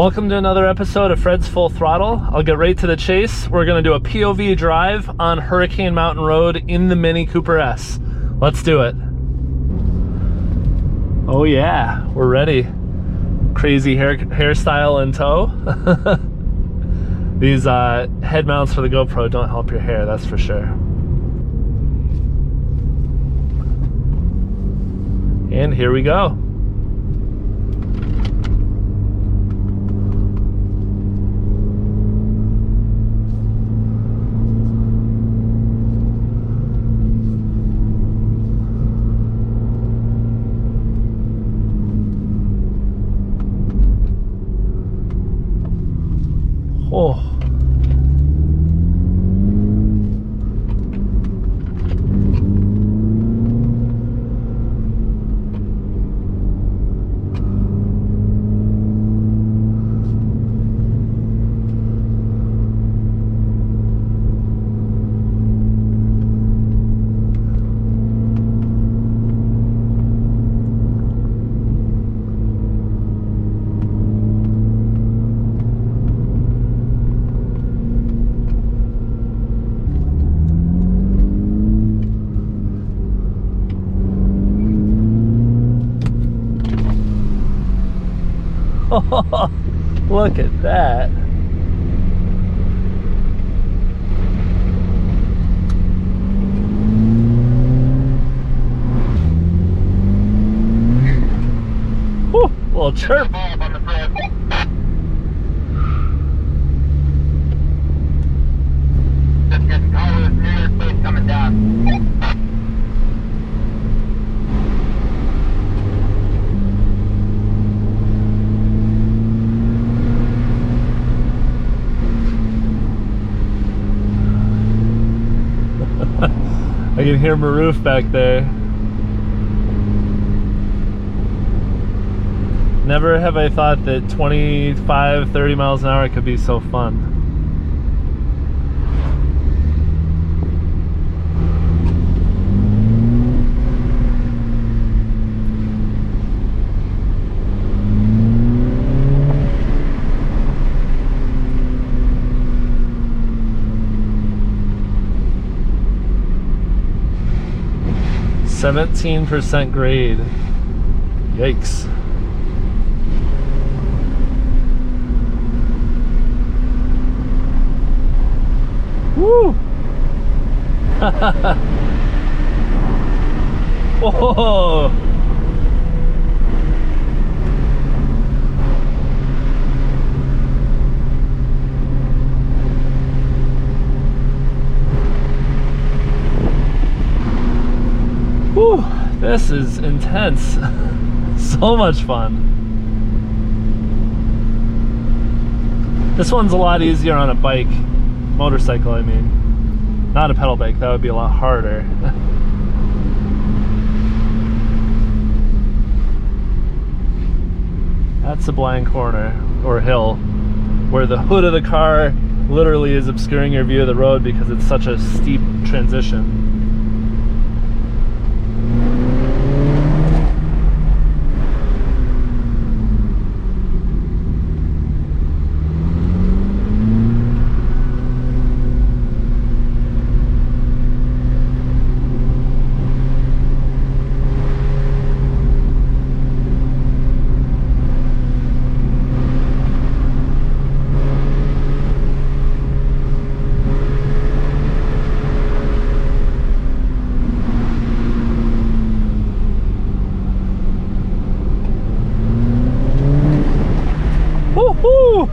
Welcome to another episode of Fred's Full Throttle. I'll get right to the chase. We're going to do a POV drive on Hurricane Mountain Road in the Mini Cooper S. Let's do it. Oh yeah, we're ready. Crazy hairstyle in tow. These head mounts for the GoPro don't help your hair, that's for sure. And here we go. Oh. Look at that. Whew, little chirp. Just getting color mirror coming down. I can hear Maroof back there. Never have I thought that 25, 30 miles an hour could be so fun. %17 grade. Yikes. Woo! Whoa! Whew, this is intense. So much fun. This one's a lot easier on a bike. Motorcycle, I mean. Not a pedal bike, that would be a lot harder. That's a blind corner, or hill, where the hood of the car literally is obscuring your view of the road because it's such a steep transition. Woohoo!